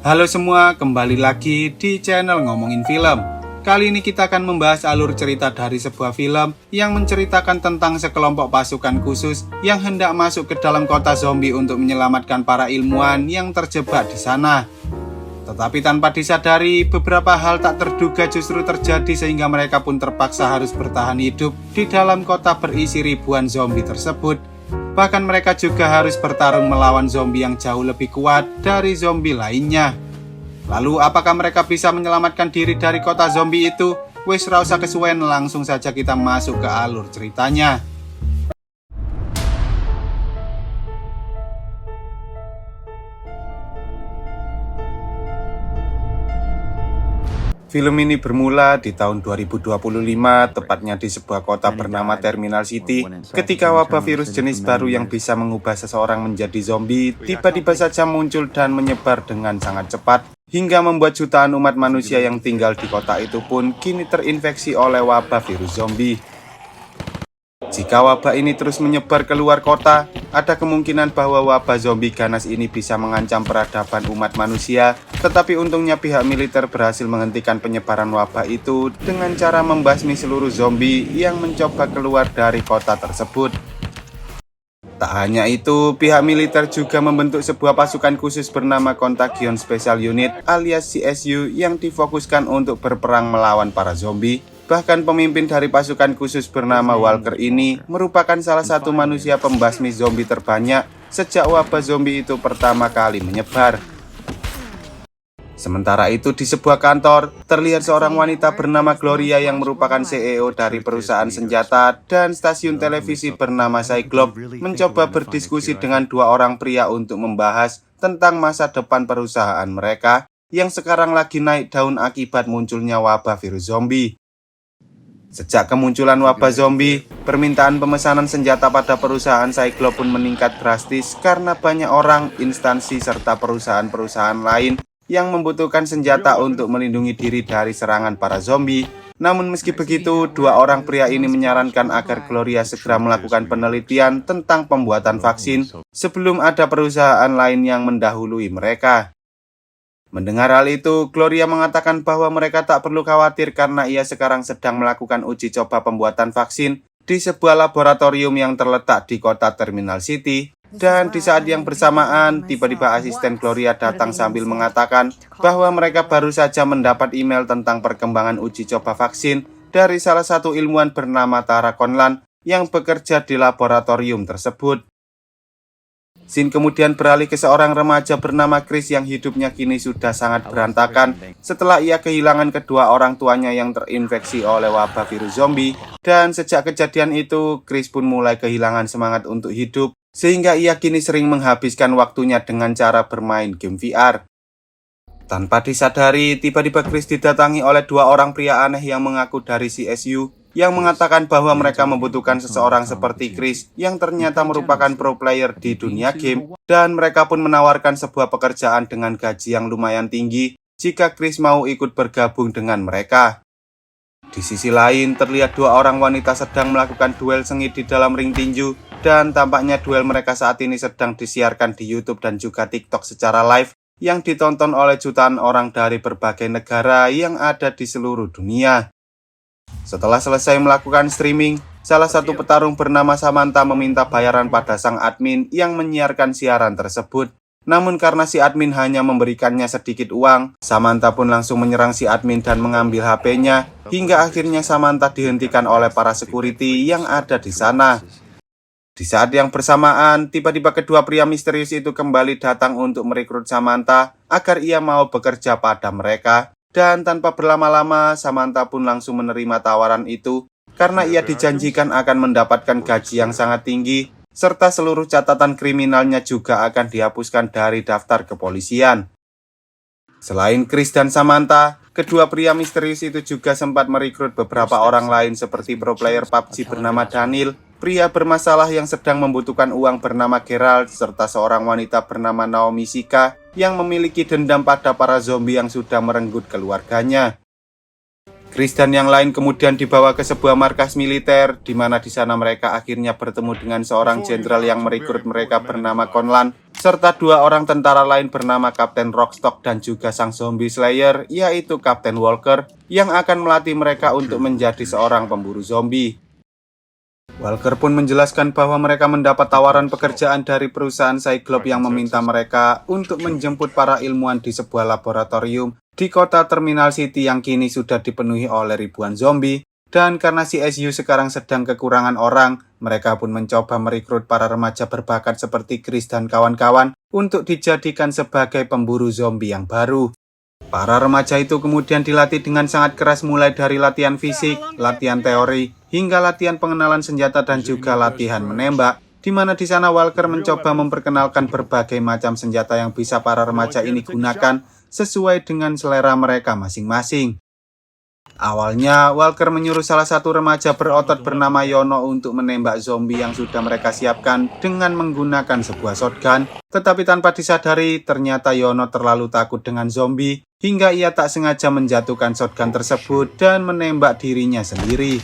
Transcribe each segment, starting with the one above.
Halo semua, kembali lagi di channel Ngomongin Film. Kali ini kita akan membahas alur cerita dari sebuah film yang menceritakan tentang sekelompok pasukan khusus yang hendak masuk ke dalam kota zombie untuk menyelamatkan para ilmuwan yang terjebak di sana. Tetapi tanpa disadari, beberapa hal tak terduga justru terjadi sehingga mereka pun terpaksa harus bertahan hidup di dalam kota berisi ribuan zombie tersebut. Bahkan mereka juga harus bertarung melawan zombie yang jauh lebih kuat dari zombie lainnya. Lalu apakah mereka bisa menyelamatkan diri dari kota zombie itu? Wes ra usah kesuwen, langsung saja kita masuk ke alur ceritanya. Film ini bermula di tahun 2025, tepatnya di sebuah kota bernama Terminal City, ketika wabah virus jenis baru yang bisa mengubah seseorang menjadi zombie tiba-tiba saja muncul dan menyebar dengan sangat cepat, hingga membuat jutaan umat manusia yang tinggal di kota itu pun kini terinfeksi oleh wabah virus zombie. Jika wabah ini terus menyebar keluar kota, ada kemungkinan bahwa wabah zombie ganas ini bisa mengancam peradaban umat manusia, tetapi untungnya pihak militer berhasil menghentikan penyebaran wabah itu dengan cara membasmi seluruh zombie yang mencoba keluar dari kota tersebut. Tak hanya itu, pihak militer juga membentuk sebuah pasukan khusus bernama Contagion Special Unit alias CSU yang difokuskan untuk berperang melawan para zombie. Bahkan pemimpin dari pasukan khusus bernama Walker ini merupakan salah satu manusia pembasmi zombie terbanyak sejak wabah zombie itu pertama kali menyebar. Sementara itu di sebuah kantor, terlihat seorang wanita bernama Gloria yang merupakan CEO dari perusahaan senjata dan stasiun televisi bernama Cyclops mencoba berdiskusi dengan dua orang pria untuk membahas tentang masa depan perusahaan mereka yang sekarang lagi naik daun akibat munculnya wabah virus zombie. Sejak kemunculan wabah zombie, permintaan pemesanan senjata pada perusahaan Cyclops pun meningkat drastis karena banyak orang, instansi, serta perusahaan-perusahaan lain yang membutuhkan senjata untuk melindungi diri dari serangan para zombie. Namun meski begitu, dua orang pria ini menyarankan agar Gloria segera melakukan penelitian tentang pembuatan vaksin sebelum ada perusahaan lain yang mendahului mereka. Mendengar hal itu, Gloria mengatakan bahwa mereka tak perlu khawatir karena ia sekarang sedang melakukan uji coba pembuatan vaksin di sebuah laboratorium yang terletak di kota Terminal City. Dan di saat yang bersamaan, tiba-tiba asisten Gloria datang sambil mengatakan bahwa mereka baru saja mendapat email tentang perkembangan uji coba vaksin dari salah satu ilmuwan bernama Tara Conlon yang bekerja di laboratorium tersebut. Scene kemudian beralih ke seorang remaja bernama Chris yang hidupnya kini sudah sangat berantakan setelah ia kehilangan kedua orang tuanya yang terinfeksi oleh wabah virus zombie. Dan sejak kejadian itu, Chris pun mulai kehilangan semangat untuk hidup sehingga ia kini sering menghabiskan waktunya dengan cara bermain game VR. Tanpa disadari, tiba-tiba Chris didatangi oleh dua orang pria aneh yang mengaku dari CSU yang mengatakan bahwa mereka membutuhkan seseorang seperti Chris yang ternyata merupakan pro player di dunia game, dan mereka pun menawarkan sebuah pekerjaan dengan gaji yang lumayan tinggi jika Chris mau ikut bergabung dengan mereka. Di sisi lain, terlihat dua orang wanita sedang melakukan duel sengit di dalam ring tinju, dan tampaknya duel mereka saat ini sedang disiarkan di YouTube dan juga TikTok secara live yang ditonton oleh jutaan orang dari berbagai negara yang ada di seluruh dunia. Setelah selesai melakukan streaming, salah satu petarung bernama Samantha meminta bayaran pada sang admin yang menyiarkan siaran tersebut. Namun karena si admin hanya memberikannya sedikit uang, Samantha pun langsung menyerang si admin dan mengambil HP-nya, hingga akhirnya Samantha dihentikan oleh para security yang ada di sana. Di saat yang bersamaan, tiba-tiba kedua pria misterius itu kembali datang untuk merekrut Samantha agar ia mau bekerja pada mereka. Dan tanpa berlama-lama, Samantha pun langsung menerima tawaran itu karena ia dijanjikan akan mendapatkan gaji yang sangat tinggi, serta seluruh catatan kriminalnya juga akan dihapuskan dari daftar kepolisian. Selain Chris dan Samantha, kedua pria misterius itu juga sempat merekrut beberapa orang lain seperti pro player PUBG bernama Daniel, pria bermasalah yang sedang membutuhkan uang bernama Gerald, serta seorang wanita bernama Naomi Shika yang memiliki dendam pada para zombie yang sudah merenggut keluarganya. Chris dan yang lain kemudian dibawa ke sebuah markas militer, di mana di sana mereka akhirnya bertemu dengan seorang jenderal yang merekrut mereka bernama Conlon, serta 2 orang tentara lain bernama Kapten Rockstock dan juga sang zombie slayer, yaitu Kapten Walker, yang akan melatih mereka untuk menjadi seorang pemburu zombie. Walker pun menjelaskan bahwa mereka mendapat tawaran pekerjaan dari perusahaan Cyclops yang meminta mereka untuk menjemput para ilmuwan di sebuah laboratorium di kota Terminal City yang kini sudah dipenuhi oleh ribuan zombie. Dan karena CSU sekarang sedang kekurangan orang, mereka pun mencoba merekrut para remaja berbakat seperti Chris dan kawan-kawan untuk dijadikan sebagai pemburu zombie yang baru. Para remaja itu kemudian dilatih dengan sangat keras mulai dari latihan fisik, latihan teori, hingga latihan pengenalan senjata dan juga latihan menembak, di mana di sana Walker mencoba memperkenalkan berbagai macam senjata yang bisa para remaja ini gunakan sesuai dengan selera mereka masing-masing. Awalnya, Walker menyuruh salah satu remaja berotot bernama Yono untuk menembak zombie yang sudah mereka siapkan dengan menggunakan sebuah shotgun. Tetapi tanpa disadari, ternyata Yono terlalu takut dengan zombie hingga ia tak sengaja menjatuhkan shotgun tersebut dan menembak dirinya sendiri.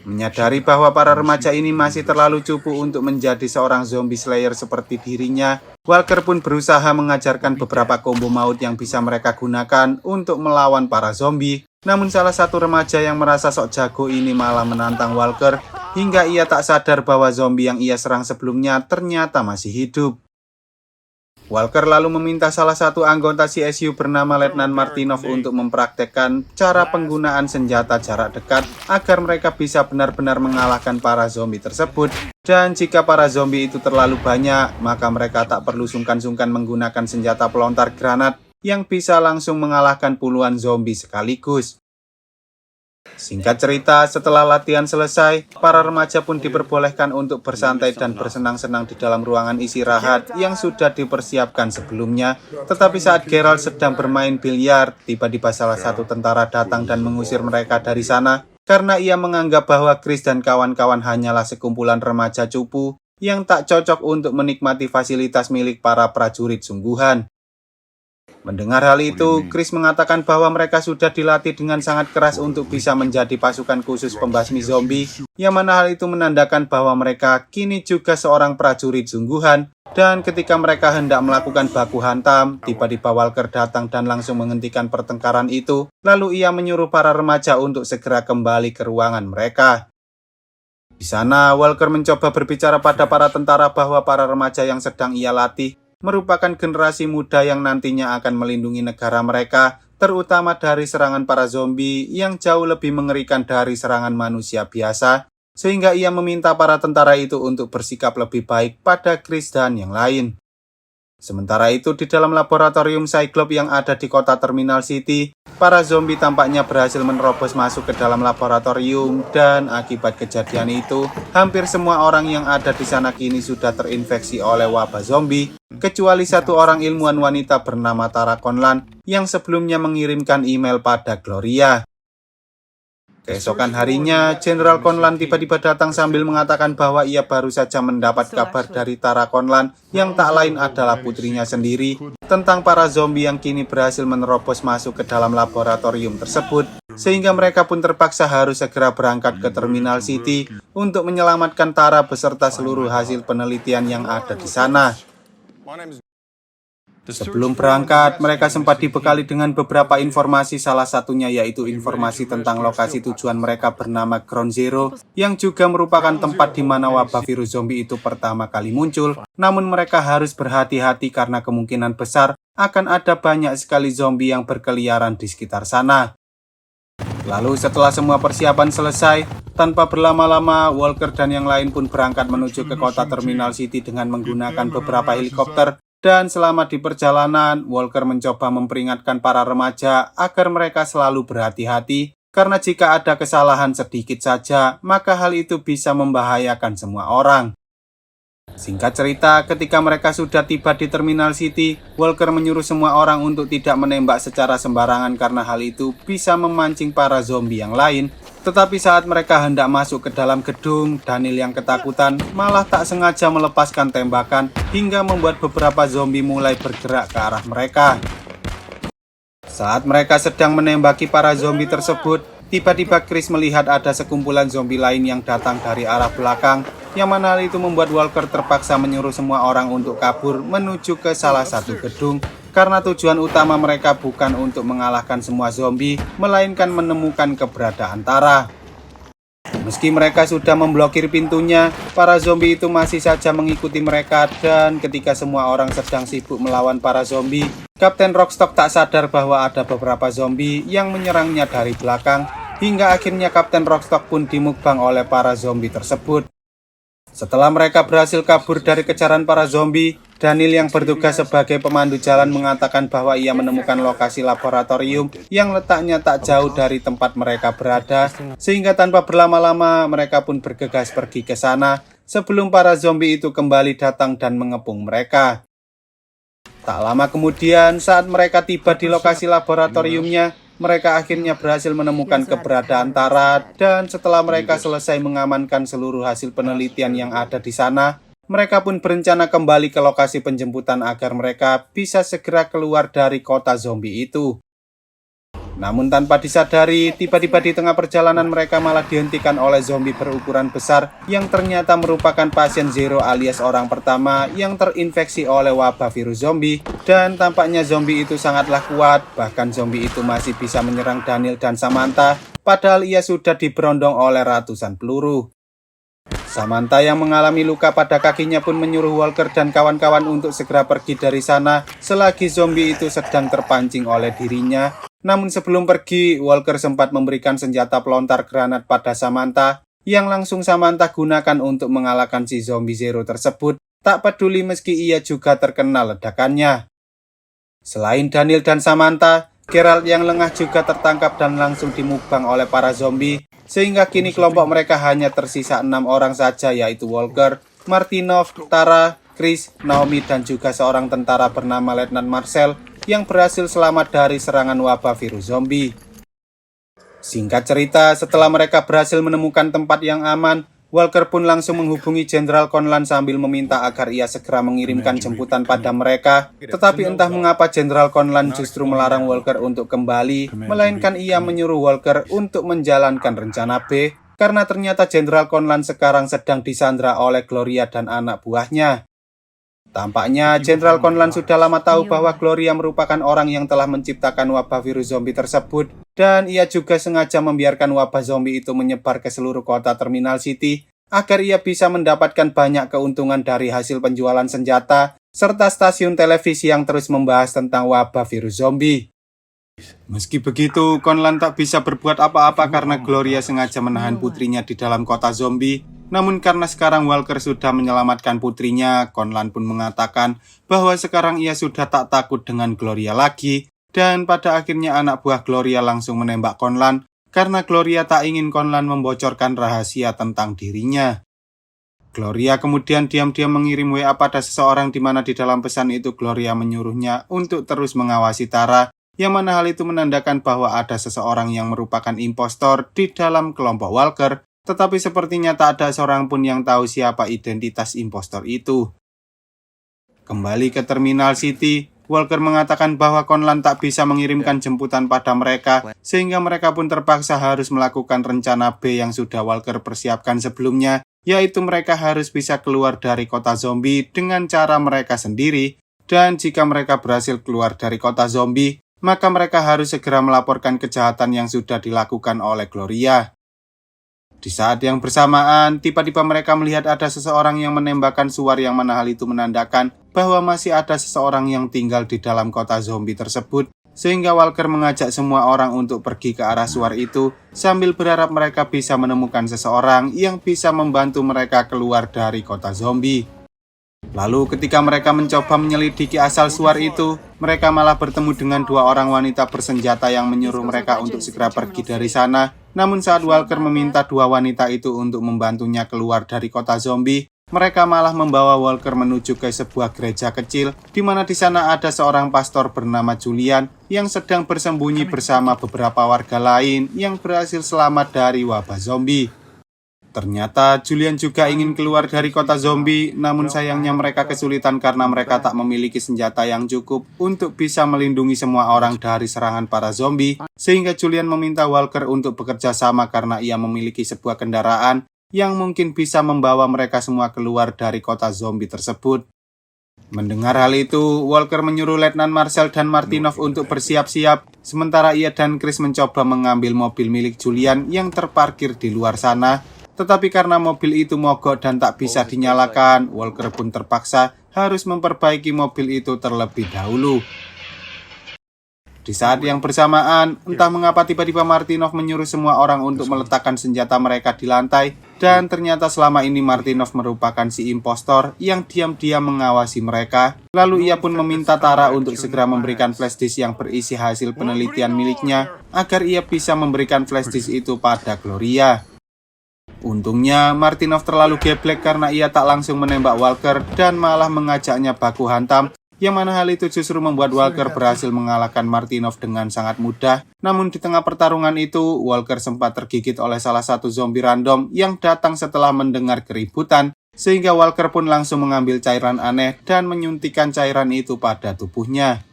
Menyadari bahwa para remaja ini masih terlalu cupu untuk menjadi seorang zombie slayer seperti dirinya, Walker pun berusaha mengajarkan beberapa combo maut yang bisa mereka gunakan untuk melawan para zombie. Namun salah satu remaja yang merasa sok jago ini malah menantang Walker hingga ia tak sadar bahwa zombie yang ia serang sebelumnya ternyata masih hidup. Walker lalu meminta salah satu anggota CSU bernama Letnan Martinov untuk mempraktekkan cara penggunaan senjata jarak dekat agar mereka bisa benar-benar mengalahkan para zombie tersebut. Dan jika para zombie itu terlalu banyak, maka mereka tak perlu sungkan-sungkan menggunakan senjata pelontar granat yang bisa langsung mengalahkan puluhan zombie sekaligus. Singkat cerita, setelah latihan selesai, para remaja pun diperbolehkan untuk bersantai dan bersenang-senang di dalam ruangan istirahat yang sudah dipersiapkan sebelumnya. Tetapi saat Geralt sedang bermain biliar, tiba-tiba salah satu tentara datang dan mengusir mereka dari sana karena ia menganggap bahwa Chris dan kawan-kawan hanyalah sekumpulan remaja cupu yang tak cocok untuk menikmati fasilitas milik para prajurit sungguhan. Mendengar hal itu, Chris mengatakan bahwa mereka sudah dilatih dengan sangat keras untuk bisa menjadi pasukan khusus pembasmi zombie, yang mana hal itu menandakan bahwa mereka kini juga seorang prajurit sungguhan. Dan ketika mereka hendak melakukan baku hantam, tiba-tiba Walker datang dan langsung menghentikan pertengkaran itu, lalu ia menyuruh para remaja untuk segera kembali ke ruangan mereka. Di sana, Walker mencoba berbicara pada para tentara bahwa para remaja yang sedang ia latih merupakan generasi muda yang nantinya akan melindungi negara mereka, terutama dari serangan para zombie yang jauh lebih mengerikan dari serangan manusia biasa, sehingga ia meminta para tentara itu untuk bersikap lebih baik pada Chris dan yang lain. Sementara itu, di dalam laboratorium Cyclops yang ada di kota Terminal City, para zombie tampaknya berhasil menerobos masuk ke dalam laboratorium dan akibat kejadian itu, hampir semua orang yang ada di sana kini sudah terinfeksi oleh wabah zombie, kecuali satu orang ilmuwan wanita bernama Tara Conlan yang sebelumnya mengirimkan email pada Gloria. Keesokan harinya, Jenderal Conlan tiba-tiba datang sambil mengatakan bahwa ia baru saja mendapat kabar dari Tara Conlan yang tak lain adalah putrinya sendiri tentang para zombie yang kini berhasil menerobos masuk ke dalam laboratorium tersebut, sehingga mereka pun terpaksa harus segera berangkat ke Terminal City untuk menyelamatkan Tara beserta seluruh hasil penelitian yang ada di sana. Sebelum berangkat, mereka sempat dibekali dengan beberapa informasi, salah satunya yaitu informasi tentang lokasi tujuan mereka bernama Ground Zero, yang juga merupakan tempat di mana wabah virus zombie itu pertama kali muncul. Namun mereka harus berhati-hati karena kemungkinan besar akan ada banyak sekali zombie yang berkeliaran di sekitar sana. Lalu setelah semua persiapan selesai, tanpa berlama-lama, Walker dan yang lain pun berangkat menuju ke kota Terminal City dengan menggunakan beberapa helikopter. Dan selama di perjalanan, Walker mencoba memperingatkan para remaja agar mereka selalu berhati-hati, karena jika ada kesalahan sedikit saja, maka hal itu bisa membahayakan semua orang. Singkat cerita, ketika mereka sudah tiba di Terminal City, Walker menyuruh semua orang untuk tidak menembak secara sembarangan karena hal itu bisa memancing para zombie yang lain. Tetapi saat mereka hendak masuk ke dalam gedung, Daniel yang ketakutan malah tak sengaja melepaskan tembakan hingga membuat beberapa zombie mulai bergerak ke arah mereka. Saat mereka sedang menembaki para zombie tersebut, tiba-tiba Chris melihat ada sekumpulan zombie lain yang datang dari arah belakang yang mana hal itu membuat Walker terpaksa menyuruh semua orang untuk kabur menuju ke salah satu gedung, karena tujuan utama mereka bukan untuk mengalahkan semua zombie, melainkan menemukan keberadaan Tara. Meski mereka sudah memblokir pintunya, para zombie itu masih saja mengikuti mereka, dan ketika semua orang sedang sibuk melawan para zombie, Kapten Rockstock tak sadar bahwa ada beberapa zombie yang menyerangnya dari belakang, hingga akhirnya Kapten Rockstock pun dimukbang oleh para zombie tersebut. Setelah mereka berhasil kabur dari kejaran para zombie, Daniel yang bertugas sebagai pemandu jalan mengatakan bahwa ia menemukan lokasi laboratorium yang letaknya tak jauh dari tempat mereka berada, sehingga tanpa berlama-lama mereka pun bergegas pergi ke sana sebelum para zombie itu kembali datang dan mengepung mereka. Tak lama kemudian, saat mereka tiba di lokasi laboratoriumnya, mereka akhirnya berhasil menemukan keberadaan Tara, dan setelah mereka selesai mengamankan seluruh hasil penelitian yang ada di sana, mereka pun berencana kembali ke lokasi penjemputan agar mereka bisa segera keluar dari kota zombie itu. Namun tanpa disadari, tiba-tiba di tengah perjalanan mereka malah dihentikan oleh zombie berukuran besar yang ternyata merupakan pasien Zero alias orang pertama yang terinfeksi oleh wabah virus zombie, dan tampaknya zombie itu sangatlah kuat, bahkan zombie itu masih bisa menyerang Daniel dan Samantha, padahal ia sudah diberondong oleh ratusan peluru. Samantha yang mengalami luka pada kakinya pun menyuruh Walker dan kawan-kawan untuk segera pergi dari sana selagi zombie itu sedang terpancing oleh dirinya. Namun sebelum pergi, Walker sempat memberikan senjata pelontar granat pada Samantha, yang langsung Samantha gunakan untuk mengalahkan si zombie Zero tersebut, tak peduli meski ia juga terkena ledakannya. Selain Daniel dan Samantha, Geralt yang lengah juga tertangkap dan langsung dimukbang oleh para zombie, sehingga kini kelompok mereka hanya tersisa 6 orang saja, yaitu Walker, Martinov, Tara, Chris, Naomi, dan juga seorang tentara bernama Letnan Marcel yang berhasil selamat dari serangan wabah virus zombie. Singkat cerita, setelah mereka berhasil menemukan tempat yang aman, Walker pun langsung menghubungi Jenderal Conlan sambil meminta agar ia segera mengirimkan jemputan pada mereka. Tetapi entah mengapa Jenderal Conlan justru melarang Walker untuk kembali, melainkan ia menyuruh Walker untuk menjalankan rencana B, karena ternyata Jenderal Conlan sekarang sedang disandra oleh Gloria dan anak buahnya. Tampaknya Jenderal Conlan sudah lama tahu bahwa Gloria merupakan orang yang telah menciptakan wabah virus zombie tersebut, dan ia juga sengaja membiarkan wabah zombie itu menyebar ke seluruh kota Terminal City agar ia bisa mendapatkan banyak keuntungan dari hasil penjualan senjata serta stasiun televisi yang terus membahas tentang wabah virus zombie. Meski begitu, Conlan tak bisa berbuat apa-apa karena Gloria sengaja menahan putrinya di dalam kota zombie. Namun karena sekarang Walker sudah menyelamatkan putrinya, Conlan pun mengatakan bahwa sekarang ia sudah tak takut dengan Gloria lagi, dan pada akhirnya anak buah Gloria langsung menembak Conlan karena Gloria tak ingin Conlan membocorkan rahasia tentang dirinya. Gloria kemudian diam-diam mengirim WA pada seseorang di mana di dalam pesan itu Gloria menyuruhnya untuk terus mengawasi Tara, yang mana hal itu menandakan bahwa ada seseorang yang merupakan impostor di dalam kelompok Walker, tetapi sepertinya tak ada seorang pun yang tahu siapa identitas impostor itu. Kembali ke Terminal City, Walker mengatakan bahwa Conlan tak bisa mengirimkan jemputan pada mereka, sehingga mereka pun terpaksa harus melakukan rencana B yang sudah Walker persiapkan sebelumnya, yaitu mereka harus bisa keluar dari kota zombie dengan cara mereka sendiri, dan jika mereka berhasil keluar dari kota zombie, maka mereka harus segera melaporkan kejahatan yang sudah dilakukan oleh Gloria. Di saat yang bersamaan, tiba-tiba mereka melihat ada seseorang yang menembakkan suar, yang mana hal itu menandakan bahwa masih ada seseorang yang tinggal di dalam kota zombie tersebut, sehingga Walker mengajak semua orang untuk pergi ke arah suar itu sambil berharap mereka bisa menemukan seseorang yang bisa membantu mereka keluar dari kota zombie. Lalu ketika mereka mencoba menyelidiki asal suar itu, mereka malah bertemu dengan dua orang wanita bersenjata yang menyuruh mereka untuk segera pergi dari sana. Namun saat Walker meminta dua wanita itu untuk membantunya keluar dari kota zombie, mereka malah membawa Walker menuju ke sebuah gereja kecil, di mana di sana ada seorang pastor bernama Julian yang sedang bersembunyi bersama beberapa warga lain yang berhasil selamat dari wabah zombie. Ternyata Julian juga ingin keluar dari kota zombie, namun sayangnya mereka kesulitan karena mereka tak memiliki senjata yang cukup untuk bisa melindungi semua orang dari serangan para zombie, sehingga Julian meminta Walker untuk bekerja sama karena ia memiliki sebuah kendaraan yang mungkin bisa membawa mereka semua keluar dari kota zombie tersebut. Mendengar hal itu, Walker menyuruh Letnan Marcel dan Martinov untuk bersiap-siap, sementara ia dan Chris mencoba mengambil mobil milik Julian yang terparkir di luar sana. Tetapi karena mobil itu mogok dan tak bisa dinyalakan, Walker pun terpaksa harus memperbaiki mobil itu terlebih dahulu. Di saat yang bersamaan, entah mengapa tiba-tiba Martinov menyuruh semua orang untuk meletakkan senjata mereka di lantai, dan ternyata selama ini Martinov merupakan si impostor yang diam-diam mengawasi mereka. Lalu ia pun meminta Tara untuk segera memberikan flash disk yang berisi hasil penelitian miliknya, agar ia bisa memberikan flash disk itu pada Gloria. Untungnya, Martinov terlalu geblek karena ia tak langsung menembak Walker dan malah mengajaknya baku hantam, yang mana hal itu justru membuat Walker berhasil mengalahkan Martinov dengan sangat mudah. Namun di tengah pertarungan itu, Walker sempat tergigit oleh salah satu zombie random yang datang setelah mendengar keributan, sehingga Walker pun langsung mengambil cairan aneh dan menyuntikkan cairan itu pada tubuhnya.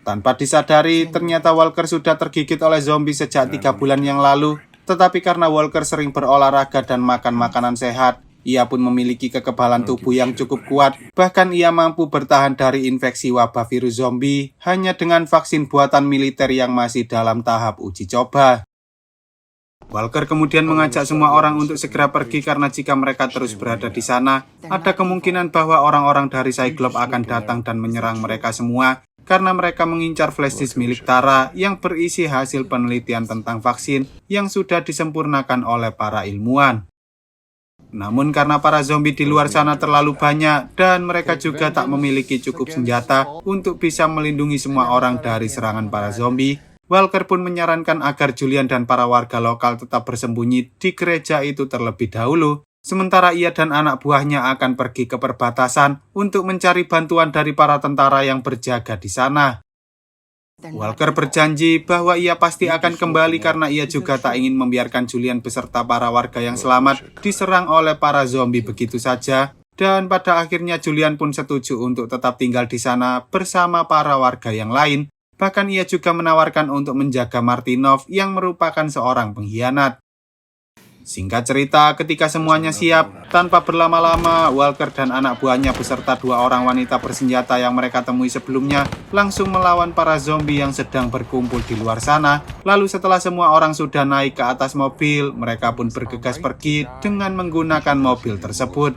Tanpa disadari, ternyata Walker sudah tergigit oleh zombie sejak 3 bulan yang lalu. Tetapi karena Walker sering berolahraga dan makan makanan sehat, ia pun memiliki kekebalan tubuh yang cukup kuat. Bahkan ia mampu bertahan dari infeksi wabah virus zombie hanya dengan vaksin buatan militer yang masih dalam tahap uji coba. Walker kemudian mengajak semua orang untuk segera pergi karena jika mereka terus berada di sana, ada kemungkinan bahwa orang-orang dari Cyclops akan datang dan menyerang mereka semua karena mereka mengincar flash disk milik Tara yang berisi hasil penelitian tentang vaksin yang sudah disempurnakan oleh para ilmuwan. Namun karena para zombie di luar sana terlalu banyak dan mereka juga tak memiliki cukup senjata untuk bisa melindungi semua orang dari serangan para zombie, Walker pun menyarankan agar Julian dan para warga lokal tetap bersembunyi di gereja itu terlebih dahulu, sementara ia dan anak buahnya akan pergi ke perbatasan untuk mencari bantuan dari para tentara yang berjaga di sana. Walker berjanji bahwa ia pasti akan kembali karena ia juga tak ingin membiarkan Julian beserta para warga yang selamat diserang oleh para zombie begitu saja. Dan pada akhirnya Julian pun setuju untuk tetap tinggal di sana bersama para warga yang lain. Bahkan ia juga menawarkan untuk menjaga Martinov yang merupakan seorang pengkhianat. Singkat cerita, ketika semuanya siap, tanpa berlama-lama, Walker dan anak buahnya beserta 2 orang wanita bersenjata yang mereka temui sebelumnya langsung melawan para zombie yang sedang berkumpul di luar sana. Lalu setelah semua orang sudah naik ke atas mobil, mereka pun bergegas pergi dengan menggunakan mobil tersebut.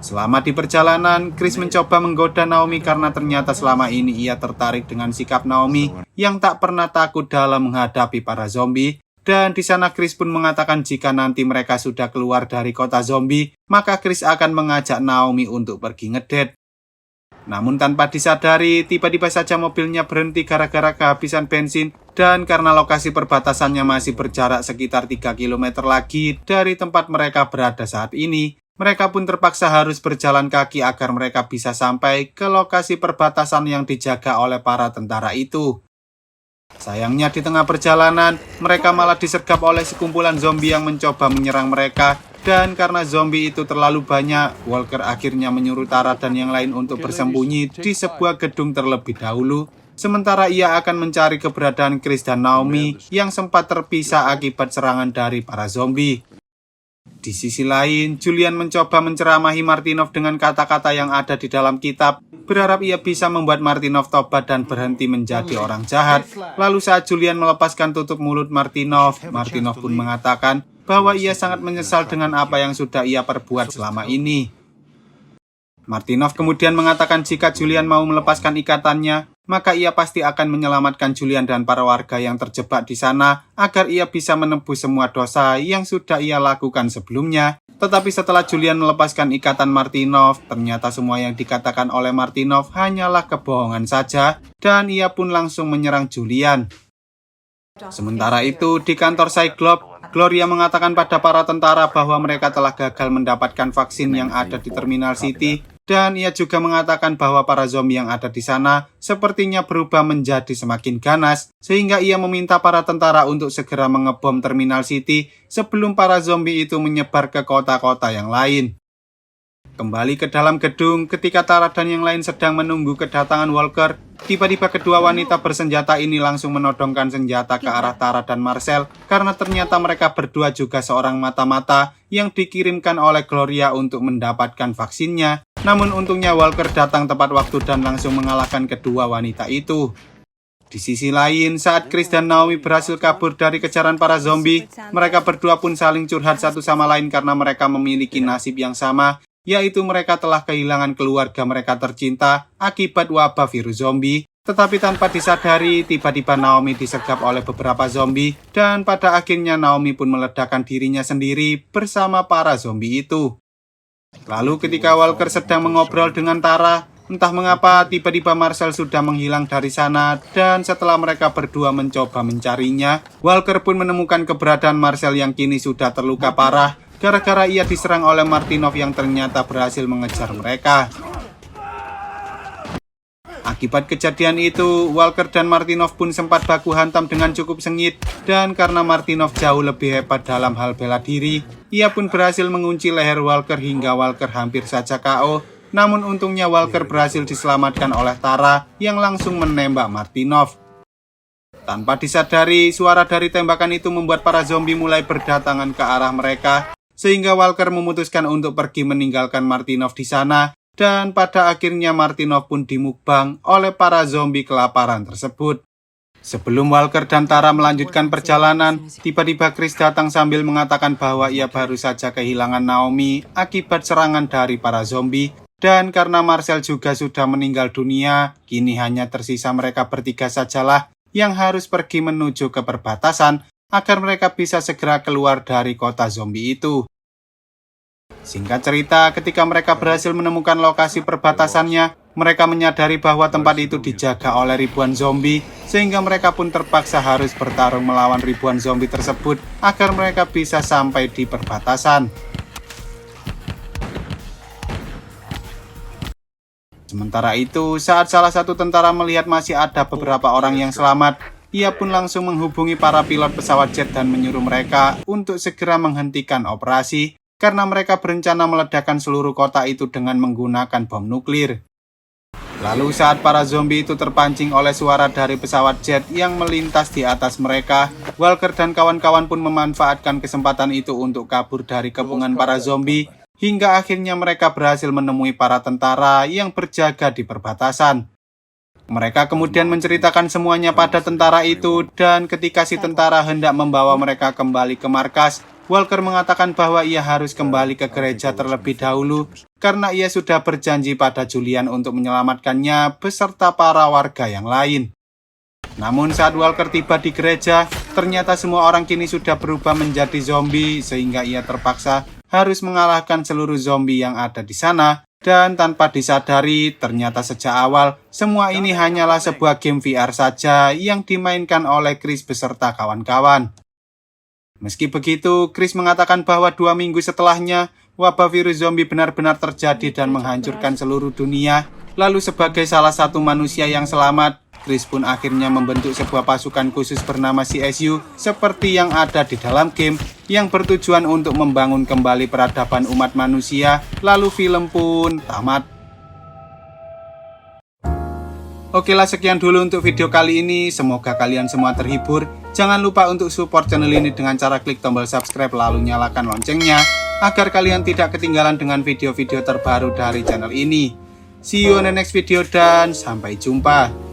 Selama di perjalanan, Chris mencoba menggoda Naomi karena ternyata selama ini ia tertarik dengan sikap Naomi yang tak pernah takut dalam menghadapi para zombie. Dan di sana Chris pun mengatakan jika nanti mereka sudah keluar dari kota zombie, maka Chris akan mengajak Naomi untuk pergi ngedate. Namun tanpa disadari, tiba-tiba saja mobilnya berhenti gara-gara kehabisan bensin, dan karena lokasi perbatasannya masih berjarak sekitar 3 km lagi dari tempat mereka berada saat ini, mereka pun terpaksa harus berjalan kaki agar mereka bisa sampai ke lokasi perbatasan yang dijaga oleh para tentara itu. Sayangnya di tengah perjalanan, mereka malah disergap oleh sekumpulan zombie yang mencoba menyerang mereka. Dan karena zombie itu terlalu banyak, Walker akhirnya menyuruh Tara dan yang lain untuk bersembunyi di sebuah gedung terlebih dahulu. Sementara ia akan mencari keberadaan Chris dan Naomi yang sempat terpisah akibat serangan dari para zombie. Di sisi lain, Julian mencoba menceramahi Martinov dengan kata-kata yang ada di dalam kitab, berharap ia bisa membuat Martinov tobat dan berhenti menjadi orang jahat. Lalu saat Julian melepaskan tutup mulut Martinov, Martinov pun mengatakan bahwa ia sangat menyesal dengan apa yang sudah ia perbuat selama ini. Martinov kemudian mengatakan jika Julian mau melepaskan ikatannya, maka ia pasti akan menyelamatkan Julian dan para warga yang terjebak di sana agar ia bisa menebus semua dosa yang sudah ia lakukan sebelumnya. Tetapi setelah Julian melepaskan ikatan Martinov, ternyata semua yang dikatakan oleh Martinov hanyalah kebohongan saja, dan ia pun langsung menyerang Julian. Sementara itu, di kantor Cyclops, Gloria mengatakan pada para tentara bahwa mereka telah gagal mendapatkan vaksin yang ada di Terminal City, dan ia juga mengatakan bahwa para zombie yang ada di sana sepertinya berubah menjadi semakin ganas, sehingga ia meminta para tentara untuk segera mengebom Terminal City sebelum para zombie itu menyebar ke kota-kota yang lain. Kembali ke dalam gedung, ketika Tara dan yang lain sedang menunggu kedatangan Walker, tiba-tiba kedua wanita bersenjata ini langsung menodongkan senjata ke arah Tara dan Marcel karena ternyata mereka berdua juga seorang mata-mata yang dikirimkan oleh Gloria untuk mendapatkan vaksinnya. Namun untungnya Walker datang tepat waktu dan langsung mengalahkan kedua wanita itu. Di sisi lain, saat Chris dan Naomi berhasil kabur dari kejaran para zombie, mereka berdua pun saling curhat satu sama lain karena mereka memiliki nasib yang sama, yaitu mereka telah kehilangan keluarga mereka tercinta akibat wabah virus zombie. Tetapi tanpa disadari, tiba-tiba Naomi disergap oleh beberapa zombie, dan pada akhirnya Naomi pun meledakkan dirinya sendiri bersama para zombie itu. Lalu ketika Walker sedang mengobrol dengan Tara, entah mengapa tiba-tiba Marcel sudah menghilang dari sana, dan setelah mereka berdua mencoba mencarinya, Walker pun menemukan keberadaan Marcel yang kini sudah terluka parah gara-gara ia diserang oleh Martinov yang ternyata berhasil mengejar mereka. Akibat kejadian itu, Walker dan Martinov pun sempat baku hantam dengan cukup sengit, dan karena Martinov jauh lebih hebat dalam hal bela diri, ia pun berhasil mengunci leher Walker hingga Walker hampir saja KO. Namun untungnya Walker berhasil diselamatkan oleh Tara yang langsung menembak Martinov. Tanpa disadari, suara dari tembakan itu membuat para zombie mulai berdatangan ke arah mereka, sehingga Walker memutuskan untuk pergi meninggalkan Martinov di sana, dan pada akhirnya Martinov pun dimukbang oleh para zombie kelaparan tersebut. Sebelum Walker dan Tara melanjutkan perjalanan, tiba-tiba Chris datang sambil mengatakan bahwa ia baru saja kehilangan Naomi akibat serangan dari para zombie. Dan karena Marcel juga sudah meninggal dunia, kini hanya tersisa mereka bertiga sajalah yang harus pergi menuju ke perbatasan agar mereka bisa segera keluar dari kota zombie itu. Singkat cerita, ketika mereka berhasil menemukan lokasi perbatasannya, mereka menyadari bahwa tempat itu dijaga oleh ribuan zombie, sehingga mereka pun terpaksa harus bertarung melawan ribuan zombie tersebut agar mereka bisa sampai di perbatasan. Sementara itu, saat salah satu tentara melihat masih ada beberapa orang yang selamat, ia pun langsung menghubungi para pilot pesawat jet dan menyuruh mereka untuk segera menghentikan operasi, karena mereka berencana meledakkan seluruh kota itu dengan menggunakan bom nuklir. Lalu saat para zombie itu terpancing oleh suara dari pesawat jet yang melintas di atas mereka, Walker dan kawan-kawan pun memanfaatkan kesempatan itu untuk kabur dari kepungan para zombie, hingga akhirnya mereka berhasil menemui para tentara yang berjaga di perbatasan. Mereka kemudian menceritakan semuanya pada tentara itu, dan ketika si tentara hendak membawa mereka kembali ke markas, Walker mengatakan bahwa ia harus kembali ke gereja terlebih dahulu karena ia sudah berjanji pada Julian untuk menyelamatkannya beserta para warga yang lain. Namun saat Walker tiba di gereja, ternyata semua orang kini sudah berubah menjadi zombie, sehingga ia terpaksa harus mengalahkan seluruh zombie yang ada di sana. Dan tanpa disadari, ternyata sejak awal semua ini hanyalah sebuah game VR saja yang dimainkan oleh Chris beserta kawan-kawan. Meski begitu, Chris mengatakan bahwa 2 minggu setelahnya, wabah virus zombie benar-benar terjadi dan menghancurkan seluruh dunia. Lalu sebagai salah satu manusia yang selamat, Chris pun akhirnya membentuk sebuah pasukan khusus bernama CSU seperti yang ada di dalam game, yang bertujuan untuk membangun kembali peradaban umat manusia. Lalu film pun tamat. Oke lah, sekian dulu untuk video kali ini. Semoga kalian semua terhibur. Jangan lupa untuk support channel ini dengan cara klik tombol subscribe lalu nyalakan loncengnya agar kalian tidak ketinggalan dengan video-video terbaru dari channel ini. See you on the next video dan sampai jumpa.